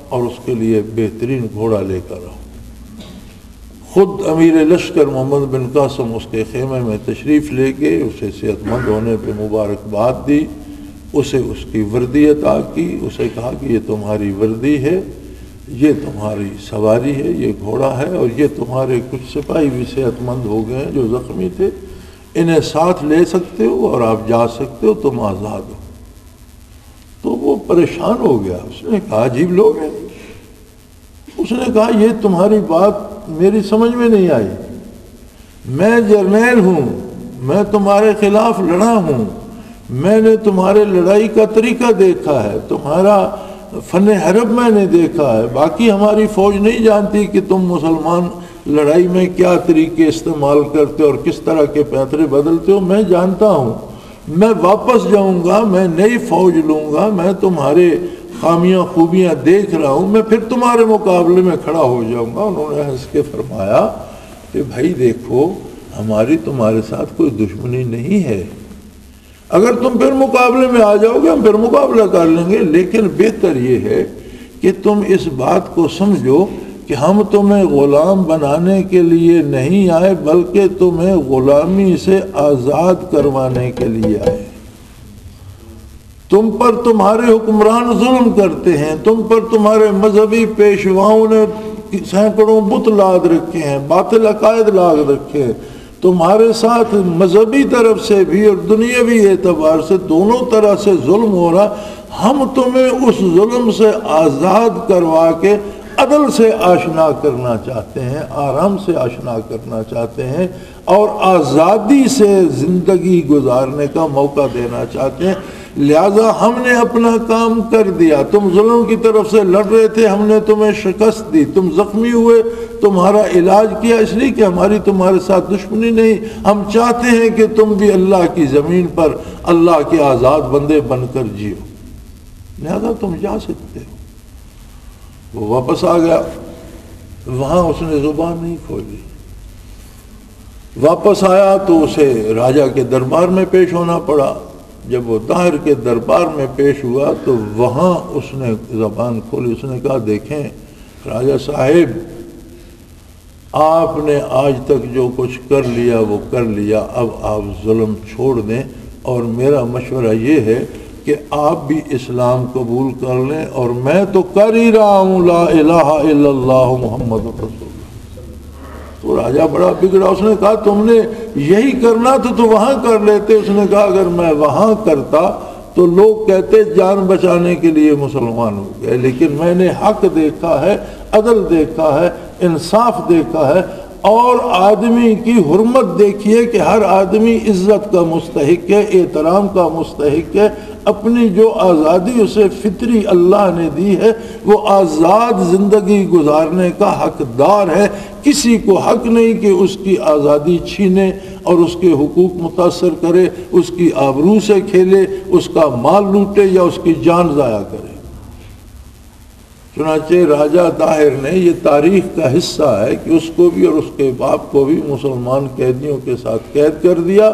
اور اس کے لیے بہترین گھوڑا لے کر آؤ۔ خود امیر لشکر محمد بن قاسم اس کے خیمے میں تشریف لے گئے، اسے صحت مند ہونے پہ مبارکباد دی، اسے اس کی وردی عطا کی، اسے کہا کہ یہ تمہاری وردی ہے، یہ تمہاری سواری ہے، یہ گھوڑا ہے، اور یہ تمہارے کچھ سپاہی بھی صحت مند ہو گئے ہیں جو زخمی تھے، انہیں ساتھ لے سکتے ہو اور آپ جا سکتے ہو، تم آزاد ہو۔ تو وہ پریشان ہو گیا، اس نے کہا عجیب لوگ ہیں، اس نے کہا یہ تمہاری بات میری سمجھ میں نہیں آئی، میں جرنیل ہوں، میں تمہارے خلاف لڑا ہوں، میں نے تمہارے لڑائی کا طریقہ دیکھا ہے، تمہارا فن حرب میں نے دیکھا ہے، باقی ہماری فوج نہیں جانتی کہ تم مسلمان لڑائی میں کیا طریقے استعمال کرتے ہو اور کس طرح کے پیترے بدلتے ہو، میں جانتا ہوں، میں واپس جاؤں گا، میں نئی فوج لوں گا، میں تمہارے خامیاں خوبیاں دیکھ رہا ہوں، میں پھر تمہارے مقابلے میں کھڑا ہو جاؤں گا۔ انہوں نے ہنس کے فرمایا کہ بھائی دیکھو، ہماری تمہارے ساتھ کوئی دشمنی نہیں ہے، اگر تم پھر مقابلے میں آ جاؤ گے ہم پھر مقابلہ کر لیں گے، لیکن بہتر یہ ہے کہ تم اس بات کو سمجھو کہ ہم تمہیں غلام بنانے کے لیے نہیں آئے، بلکہ تمہیں غلامی سے آزاد کروانے کے لیے آئے۔ تم پر تمہارے حکمران ظلم کرتے ہیں، تم پر تمہارے مذہبی پیشواؤں نے سینکڑوں بت لاد رکھے ہیں، باطل عقائد لاد رکھے ہیں، تمہارے ساتھ مذہبی طرف سے بھی اور دنیاوی اعتبار سے دونوں طرح سے ظلم ہو رہا، ہم تمہیں اس ظلم سے آزاد کروا کے عدل سے آشنا کرنا چاہتے ہیں، آرام سے آشنا کرنا چاہتے ہیں، اور آزادی سے زندگی گزارنے کا موقع دینا چاہتے ہیں۔ لہذا ہم نے اپنا کام کر دیا، تم ظلم کی طرف سے لڑ رہے تھے، ہم نے تمہیں شکست دی، تم زخمی ہوئے، تمہارا علاج کیا، اس لیے کہ ہماری تمہارے ساتھ دشمنی نہیں، ہم چاہتے ہیں کہ تم بھی اللہ کی زمین پر اللہ کے آزاد بندے بن کر جیو، لہذا تم جا سکتے ہو۔ وہ واپس آ گیا، وہاں اس نے زبان نہیں کھولی۔ واپس آیا تو اسے راجا کے دربار میں پیش ہونا پڑا۔ جب وہ طاہر کے دربار میں پیش ہوا تو وہاں اس نے زبان کھولی، اس نے کہا دیکھیں راجا صاحب، آپ نے آج تک جو کچھ کر لیا وہ کر لیا، اب آپ ظلم چھوڑ دیں، اور میرا مشورہ یہ ہے کہ آپ بھی اسلام قبول کر لیں، اور میں تو کر ہی رہا ہوں لا الہ الا اللہ محمد رسول اللہ۔ تو راجا بڑا بگڑا، اس نے کہا تم نے یہی کرنا تو وہاں کر لیتے۔ اس نے کہا اگر میں وہاں کرتا تو لوگ کہتے جان بچانے کے لیے مسلمان ہو گئے، لیکن میں نے حق دیکھا ہے، عدل دیکھا ہے، انصاف دیکھا ہے، اور آدمی کی حرمت دیکھیے کہ ہر آدمی عزت کا مستحق ہے، احترام کا مستحق ہے، اپنی جو آزادی اسے فطری اللہ نے دی ہے وہ آزاد زندگی گزارنے کا حقدار ہے۔ کسی کو حق نہیں کہ اس کی آزادی چھینے اور اس کے حقوق متاثر کرے، اس کی آبرو سے کھیلے، اس کا مال لوٹے یا اس کی جان ضائع کرے۔ چنانچہ راجہ طاہر نے، یہ تاریخ کا حصہ ہے کہ اس کو بھی اور اس کے باپ کو بھی مسلمان قیدیوں کے ساتھ قید کر دیا،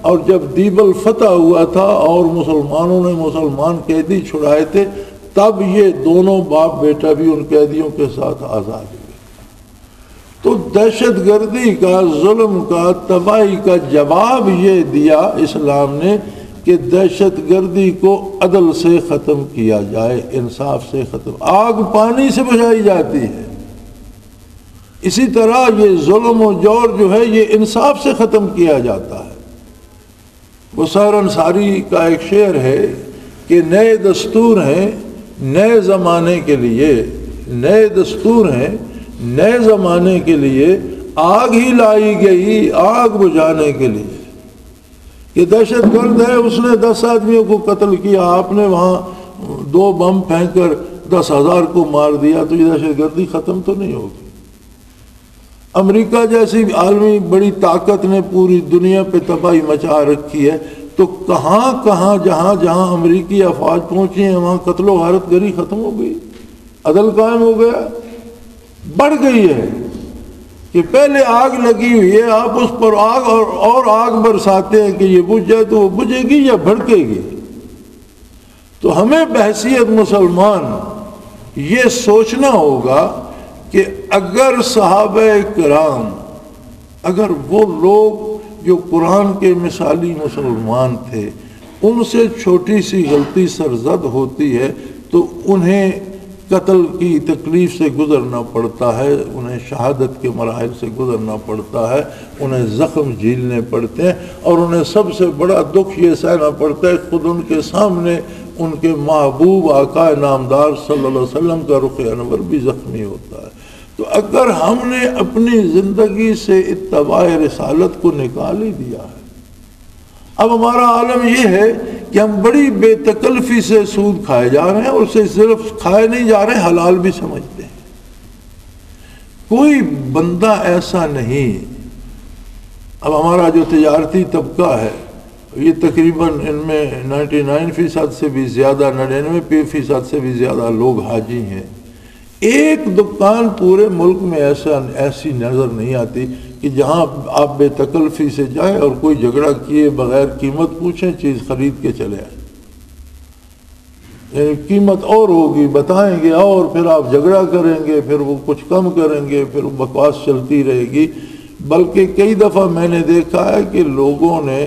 اور جب دیبل فتح ہوا تھا اور مسلمانوں نے مسلمان قیدی چھڑائے تھے تب یہ دونوں باپ بیٹا بھی ان قیدیوں کے ساتھ آزاد ہوئے۔ تو دہشت گردی کا، ظلم کا، تباہی کا جواب یہ دیا اسلام نے کہ دہشت گردی کو عدل سے ختم کیا جائے، انصاف سے ختم۔ آگ پانی سے بجھائی جاتی ہے، اسی طرح یہ ظلم و جور جو ہے یہ انصاف سے ختم کیا جاتا ہے۔ بصیر انصاری کا ایک شعر ہے کہ نئے دستور ہیں نئے زمانے کے لیے، نئے دستور ہیں نئے زمانے کے لیے، آگ ہی لائی گئی آگ بجھانے کے لیے۔ یہ دہشت گرد ہے، اس نے 10 آدمیوں کو قتل کیا، آپ نے وہاں 2 بم پھینک کر 10,000 کو مار دیا، تو یہ دہشت گردی ختم تو نہیں ہوگی۔ امریکہ جیسی عالمی بڑی طاقت نے پوری دنیا پہ تباہی مچا رکھی ہے، تو کہاں کہاں جہاں جہاں امریکی افواج پہنچی ہیں وہاں قتل و غارت گری ختم ہو گئی، عدل قائم ہو گیا، بڑھ گئی ہے کہ پہلے آگ لگی ہوئی ہے، آپ اس پر آگ اور آگ برساتے ہیں کہ یہ بجھ جائے، تو وہ بجھے گی یا بھڑکے گی۔ تو ہمیں بحیثیت مسلمان یہ سوچنا ہوگا کہ اگر صحابہ کرام، اگر وہ لوگ جو قرآن کے مثالی مسلمان تھے، ان سے چھوٹی سی غلطی سرزد ہوتی ہے تو انہیں قتل کی تکلیف سے گزرنا پڑتا ہے، انہیں شہادت کے مراحل سے گزرنا پڑتا ہے، انہیں زخم جھیلنے پڑتے ہیں، اور انہیں سب سے بڑا دکھ یہ سہنا پڑتا ہے خود ان کے سامنے ان کے محبوب آقا نامدار صلی اللہ علیہ وسلم کا رخ انور بھی زخمی ہوتا ہے۔ تو اگر ہم نے اپنی زندگی سے اتباع رسالت کو نکال ہی دیا ہے، اب ہمارا عالم یہ ہے کہ ہم بڑی بے تکلفی سے سود کھائے جا رہے ہیں، اور اسے صرف کھائے نہیں جا رہے، حلال بھی سمجھتے ہیں۔ کوئی بندہ ایسا نہیں، اب ہمارا جو تجارتی طبقہ ہے یہ تقریباً ان میں 99% سے بھی زیادہ، 99% سے بھی زیادہ لوگ حاجی ہیں۔ ایک دکان پورے ملک میں ایسی نظر نہیں آتی کہ جہاں آپ بے تکلفی سے جائیں اور کوئی جھگڑا کیے بغیر قیمت پوچھیں چیز خرید کے چلے آئیں۔ یعنی قیمت اور ہوگی، بتائیں گے، اور پھر آپ جھگڑا کریں گے، پھر وہ کچھ کم کریں گے، پھر بکواس چلتی رہے گی۔ بلکہ کئی دفعہ میں نے دیکھا ہے کہ لوگوں نے،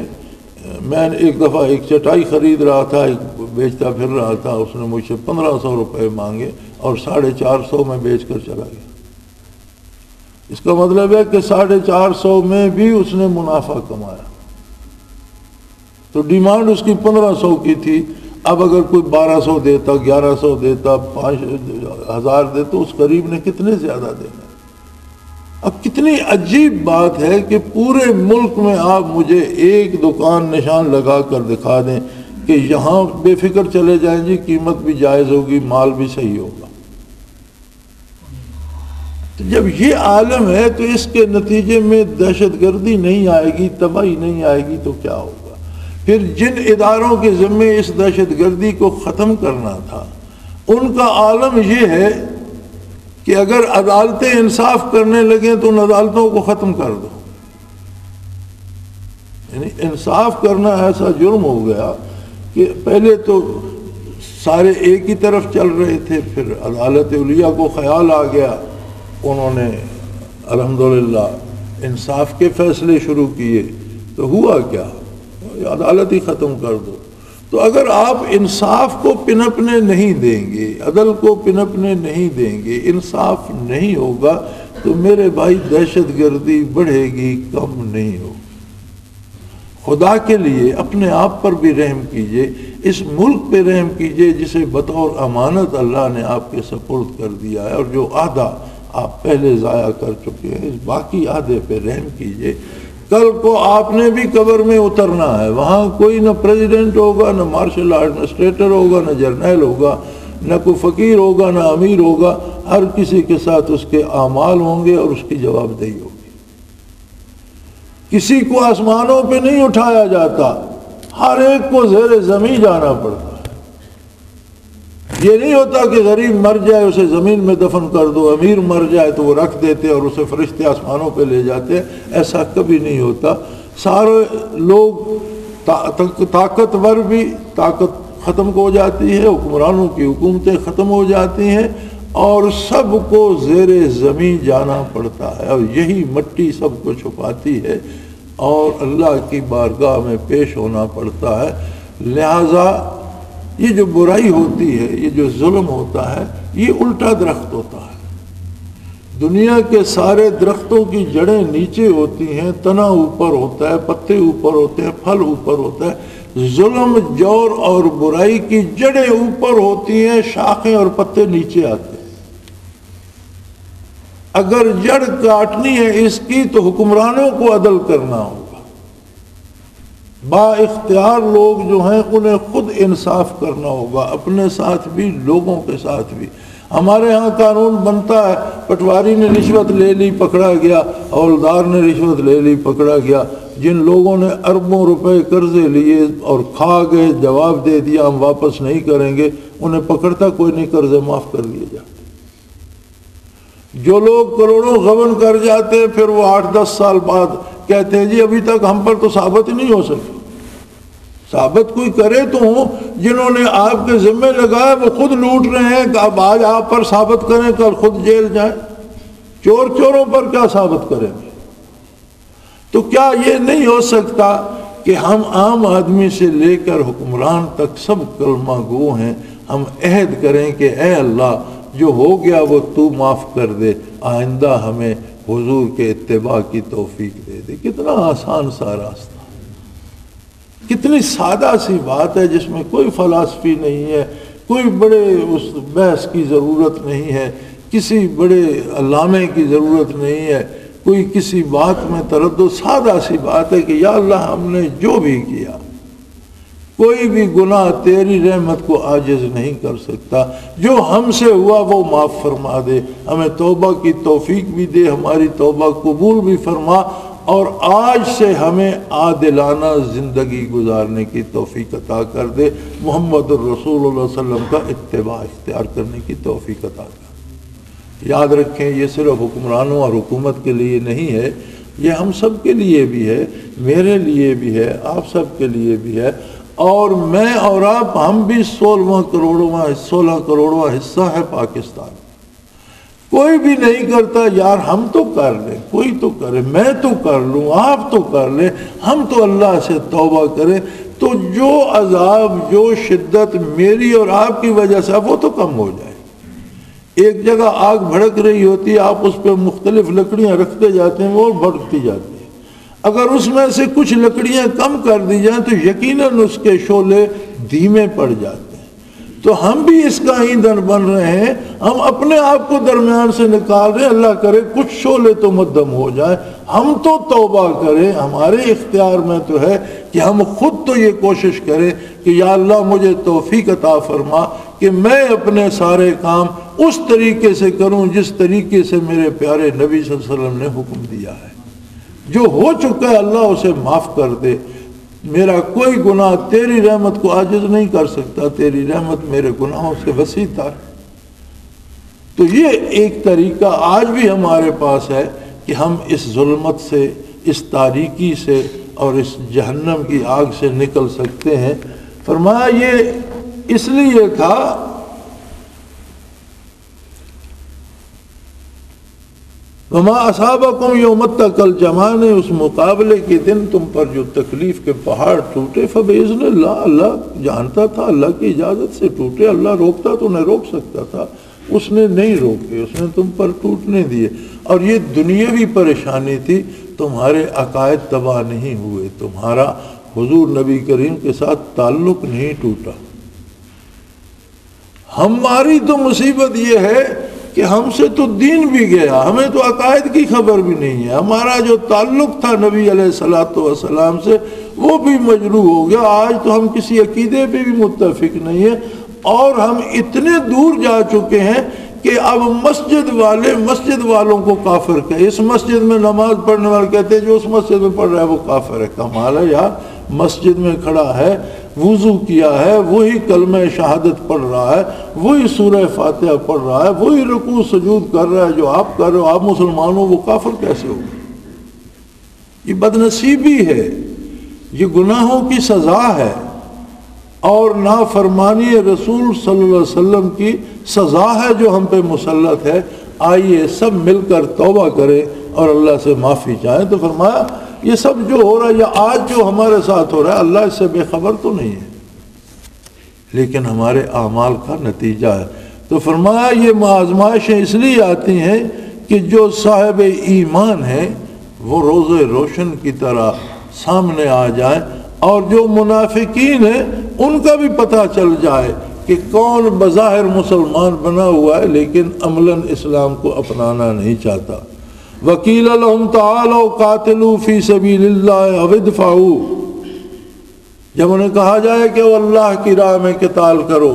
میں ایک دفعہ ایک چٹائی خرید رہا تھا، ایک بیچتا پھر رہا تھا، اس نے مجھ سے 1500 روپے مانگے اور 450 میں بیچ کر چلا گیا۔ اس کا مطلب ہے کہ 450 میں بھی اس نے منافع کمایا، تو ڈیمانڈ اس کی 1500 کی تھی۔ اب اگر کوئی 1200 دیتا، 1100 دیتا، 5000 دیتا، تو اس غریب نے کتنے زیادہ دینا۔ اب کتنی عجیب بات ہے کہ پورے ملک میں آپ مجھے ایک دکان نشان لگا کر دکھا دیں کہ یہاں بے فکر چلے جائیں جی، قیمت بھی جائز ہوگی، مال بھی صحیح ہوگا۔ تو جب یہ عالم ہے تو اس کے نتیجے میں دہشت گردی نہیں آئے گی، تباہی نہیں آئے گی، تو کیا ہوگا؟ پھر جن اداروں کے ذمے اس دہشت گردی کو ختم کرنا تھا، ان کا عالم یہ ہے کہ اگر عدالتیں انصاف کرنے لگیں تو ان عدالتوں کو ختم کر دو. یعنی انصاف کرنا ایسا جرم ہو گیا کہ پہلے تو سارے ایک ہی طرف چل رہے تھے، پھر عدالت علیہ کو خیال آ گیا، انہوں نے الحمدللہ انصاف کے فیصلے شروع کیے، تو ہوا کیا؟ عدالت ہی ختم کر دو. تو اگر آپ انصاف کو پنپنے نہیں دیں گے، عدل کو پنپنے نہیں دیں گے، انصاف نہیں ہوگا، تو میرے بھائی دہشت گردی بڑھے گی، کم نہیں ہوگی. خدا کے لیے اپنے آپ پر بھی رحم کیجئے، اس ملک پہ رحم کیجئے جسے بطور امانت اللہ نے آپ کے سپرد کر دیا ہے، اور جو عہدہ آپ پہلے ضائع کر چکے ہیں، اس باقی عہدے پہ رحم کیجئے. کل کو آپ نے بھی قبر میں اترنا ہے، وہاں کوئی نہ پریزیڈنٹ ہوگا، نہ مارشل ایڈمنسٹریٹر ہوگا، نہ جرنیل ہوگا، نہ کوئی فقیر ہوگا، نہ امیر ہوگا. ہر کسی کے ساتھ اس کے اعمال ہوں گے اور اس کی جواب دہی ہوگی. کسی کو آسمانوں پہ نہیں اٹھایا جاتا، ہر ایک کو زیر زمین جانا پڑتا ہے. یہ نہیں ہوتا کہ غریب مر جائے اسے زمین میں دفن کر دو، امیر مر جائے تو وہ رکھ دیتے اور اسے فرشتے آسمانوں پہ لے جاتے. ایسا کبھی نہیں ہوتا. سارے لوگ طاقتور بھی طاقت ختم ہو جاتی ہے، حکمرانوں کی حکومتیں ختم ہو جاتی ہیں، اور سب کو زیر زمین جانا پڑتا ہے، اور یہی مٹی سب کو چھپاتی ہے اور اللہ کی بارگاہ میں پیش ہونا پڑتا ہے. لہذا یہ جو برائی ہوتی ہے، یہ جو ظلم ہوتا ہے، یہ الٹا درخت ہوتا ہے. دنیا کے سارے درختوں کی جڑیں نیچے ہوتی ہیں، تنا اوپر ہوتا ہے، پتے اوپر ہوتے ہیں، پھل اوپر ہوتا ہے. ظلم، جور اور برائی کی جڑیں اوپر ہوتی ہیں، شاخیں اور پتے نیچے آتے ہیں. اگر جڑ کاٹنی ہے اس کی تو حکمرانوں کو عدل کرنا ہوگا. با اختیار لوگ جو ہیں انہیں خود انصاف کرنا ہوگا، اپنے ساتھ بھی لوگوں کے ساتھ بھی. ہمارے ہاں قانون بنتا ہے، پٹواری نے رشوت لے لی پکڑا گیا، حوالدار نے رشوت لے لی پکڑا گیا. جن لوگوں نے اربوں روپے قرضے لیے اور کھا گئے، جواب دے دیا ہم واپس نہیں کریں گے، انہیں پکڑتا کوئی نہیں، قرضے معاف کر دیے جاتے. جو لوگ کروڑوں غبن کر جاتے ہیں، پھر وہ 8-10 سال بعد کہتے ہیں جی ابھی تک ہم پر تو ثابت ہی نہیں ہو سکے. ثابت کوئی کرے تو جنہوں نے آپ کے ذمہ لگایا وہ خود لوٹ رہے ہیں، کہ اب آج آپ پر ثابت کریں کل خود جیل جائیں. چوروں پر کیا ثابت کریں گے؟ تو کیا یہ نہیں ہو سکتا کہ ہم عام آدمی سے لے کر حکمران تک سب کلمہ گو ہیں، ہم عہد کریں کہ اے اللہ جو ہو گیا وہ تو معاف کر دے، آئندہ ہمیں حضور کے اتباع کی توفیق دے دے. کتنا آسان سا راستہ، کتنی سادہ سی بات ہے جس میں کوئی فلسفی نہیں ہے، کوئی بڑے اس بحث کی ضرورت نہیں ہے، کسی بڑے علامے کی ضرورت نہیں ہے، کوئی کسی بات میں تردد. سادہ سی بات ہے کہ یا اللہ ہم نے جو بھی کیا، کوئی بھی گناہ تیری رحمت کو عاجز نہیں کر سکتا. جو ہم سے ہوا وہ معاف فرما دے، ہمیں توبہ کی توفیق بھی دے، ہماری توبہ قبول بھی فرما، اور آج سے ہمیں عادلانہ زندگی گزارنے کی توفیق عطا کر دے. محمد الرسول اللہ صلی اللہ علیہ وسلم کا اتباع اختیار کرنے کی توفیق عطا کر. یاد رکھیں یہ صرف حکمرانوں اور حکومت کے لیے نہیں ہے، یہ ہم سب کے لیے بھی ہے، میرے لیے بھی ہے، آپ سب کے لیے بھی ہے. اور میں اور آپ ہم بھی 16 کروڑواں حصہ ہے پاکستان. کوئی بھی نہیں کرتا یار ہم تو کر لیں، کوئی تو کرے، میں تو کر لوں، آپ تو کر لیں، ہم تو اللہ سے توبہ کریں تو جو عذاب، جو شدت میری اور آپ کی وجہ سے وہ تو کم ہو جائے. ایک جگہ آگ بھڑک رہی ہوتی ہے، آپ اس پہ مختلف لکڑیاں رکھتے جاتے ہیں، وہ بھڑکتی جاتی ہیں. اگر اس میں سے کچھ لکڑیاں کم کر دی جائیں تو یقیناً اس کے شعلے دھیمے پڑ جاتے ہیں. تو ہم بھی اس کا ایندھن بن رہے ہیں، ہم اپنے آپ کو درمیان سے نکال رہے ہیں. اللہ کرے کچھ شعلے تو مدھم ہو جائیں، ہم تو توبہ کریں. ہمارے اختیار میں تو ہے کہ ہم خود تو یہ کوشش کریں کہ یا اللہ مجھے توفیق عطا فرما کہ میں اپنے سارے کام اس طریقے سے کروں جس طریقے سے میرے پیارے نبی صلی اللہ علیہ وسلم نے حکم دیا ہے. جو ہو چکا ہے اللہ اسے معاف کر دے. میرا کوئی گناہ تیری رحمت کو عاجز نہیں کر سکتا، تیری رحمت میرے گناہوں سے وسیع تر. تو یہ ایک طریقہ آج بھی ہمارے پاس ہے کہ ہم اس ظلمت سے، اس تاریکی سے اور اس جہنم کی آگ سے نکل سکتے ہیں۔ فرمایا یہ اس لیے تھا وما اصابکم یوم التقی الجمعان، اس مقابلے کے دن تم پر جو تکلیف کے پہاڑ ٹوٹے، فباذن اللہ، اللہ جانتا تھا، اللہ کی اجازت سے ٹوٹے، اللہ روکتا تو نہ روک سکتا تھا، اس نے نہیں روکے، اس نے تم پر ٹوٹنے دیے۔ اور یہ دنیاوی پریشانی تھی، تمہارے عقائد تباہ نہیں ہوئے، تمہارا حضور نبی کریم کے ساتھ تعلق نہیں ٹوٹا۔ ہماری تو مصیبت یہ ہے کہ ہم سے تو دین بھی گیا، ہمیں تو عقائد کی خبر بھی نہیں ہے، ہمارا جو تعلق تھا نبی علیہ الصلوۃ والسلام سے وہ بھی مجروح ہو گیا۔ آج تو ہم کسی عقیدے پہ بھی متفق نہیں ہیں، اور ہم اتنے دور جا چکے ہیں کہ اب مسجد والوں کو کافر کہے، اس مسجد میں نماز پڑھنے والے کہتے ہیں جو اس مسجد میں پڑھ رہا ہے وہ کافر ہے۔ کمال ہے یار، مسجد میں کھڑا ہے، وضو کیا ہے، وہی کلمہ شہادت پڑھ رہا ہے، وہی سورہ فاتحہ پڑھ رہا ہے، وہی رکوع سجود کر رہا ہے جو آپ کر رہے ہو، آپ مسلمان ہو، وہ کافر کیسے ہو؟ یہ بدنصیبی ہے، یہ گناہوں کی سزا ہے، اور نافرمانی رسول صلی اللہ علیہ وسلم کی سزا ہے جو ہم پہ مسلط ہے۔ آئیے سب مل کر توبہ کریں اور اللہ سے معافی چاہیں۔ تو فرمایا یہ سب جو ہو رہا ہے، یا آج جو ہمارے ساتھ ہو رہا ہے، اللہ اس سے بے خبر تو نہیں ہے، لیکن ہمارے اعمال کا نتیجہ ہے۔ تو فرمایا یہ آزمائشیں اس لیے آتی ہیں کہ جو صاحب ایمان ہیں وہ روز روشن کی طرح سامنے آ جائیں، اور جو منافقین ہیں ان کا بھی پتہ چل جائے کہ کون بظاہر مسلمان بنا ہوا ہے لیکن عملاً اسلام کو اپنانا نہیں چاہتا۔ وَقِيلَ لَهُمْ تَعَالَوْا قَاتِلُوا فِي سَبِيلِ اللَّهِ أَوِ ادْفَعُوا، جب انہیں کہا جائے کہ وہ اللہ کی راہ میں قتال کرو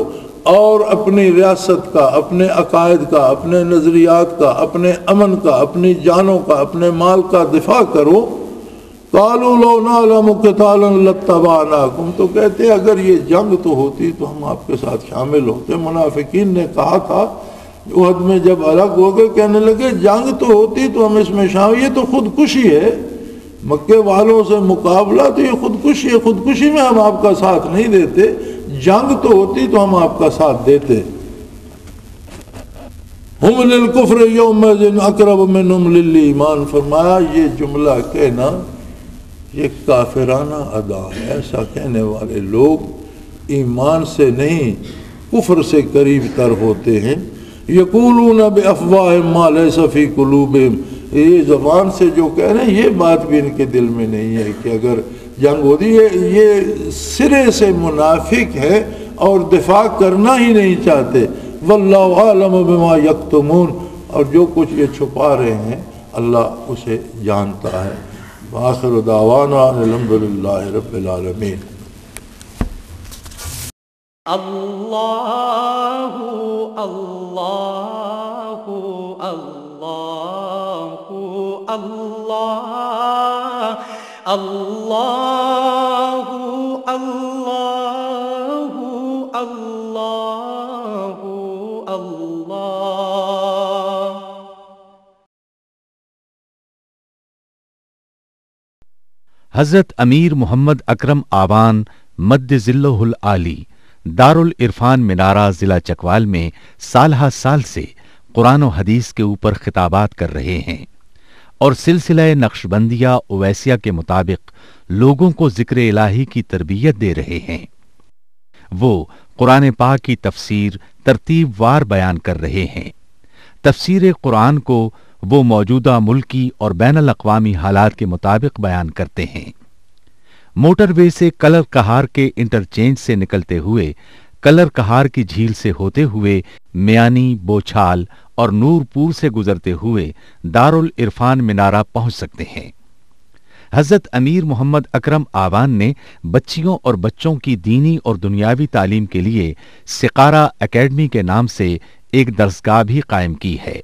اور اپنی ریاست کا، اپنے عقائد کا، اپنے نظریات کا، اپنے امن کا، اپنی جانوں کا، اپنے مال کا دفاع کرو، قَالُوا لَوْ نَعْلَمُ قِتَالًا لَاتَّبَعْنَاكُمْ، تو کہتے اگر یہ جنگ تو ہوتی تو ہم آپ کے ساتھ شامل ہوتے۔ منافقین نے کہا تھا احد میں جب الگ ہو گئے، کہنے لگے جنگ تو ہوتی تو ہم اس میں شامل، یہ تو خودکشی ہے، مکے والوں سے مقابلہ تو یہ خودکشی ہے، خودکشی میں ہم آپ کا ساتھ نہیں دیتے، جنگ تو ہوتی تو ہم آپ کا ساتھ دیتے۔ ہم للکفر یومئذ اقرب منہم للایمان، فرمایا یہ جملہ کہنا یہ کافرانہ ادا ہے، ایسا کہنے والے لوگ ایمان سے نہیں کفر سے قریب تر ہوتے ہیں۔ یقولون بافواہہم ما لیس فی قلوبہم، یہ زبان سے جو کہہ رہے ہیں یہ بات بھی ان کے دل میں نہیں ہے کہ اگر جنگ ہوتی ہے، یہ سرے سے منافق ہے اور دفاع کرنا ہی نہیں چاہتے۔ واللہ عالم بما یکتمون، اور جو کچھ یہ چھپا رہے ہیں اللہ اسے جانتا ہے۔ وآخر دعوانا الحمدللہ رب العالمین۔ اللہ اللہ اللہ اللہ اللہ اللہ اللہ اللہ۔ حضرت امیر محمد اکرم آوان مد ظلہ العالی دارالعرفان منارہ ضلع چکوال میں سالہ سال سے قرآن و حدیث کے اوپر خطابات کر رہے ہیں اور سلسلہ نقشبندیہ اویسیہ کے مطابق لوگوں کو ذکر الہی کی تربیت دے رہے ہیں۔ وہ قرآن پاک کی تفسیر ترتیب وار بیان کر رہے ہیں۔ تفسیر قرآن کو وہ موجودہ ملکی اور بین الاقوامی حالات کے مطابق بیان کرتے ہیں۔ موٹر وے سے کلر کہار کے انٹرچینج سے نکلتے ہوئے کلر کہار کی جھیل سے ہوتے ہوئے میانی، بوچھال اور نورپور سے گزرتے ہوئے دارالعرفان منارہ پہنچ سکتے ہیں۔ حضرت امیر محمد اکرم آوان نے بچیوں اور بچوں کی دینی اور دنیاوی تعلیم کے لیے سقارہ اکیڈمی کے نام سے ایک درسگاہ بھی قائم کی ہے،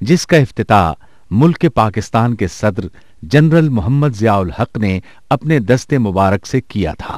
جس کا افتتاح ملک پاکستان کے صدر جنرل محمد ضیاء الحق نے اپنے دست مبارک سے کیا تھا۔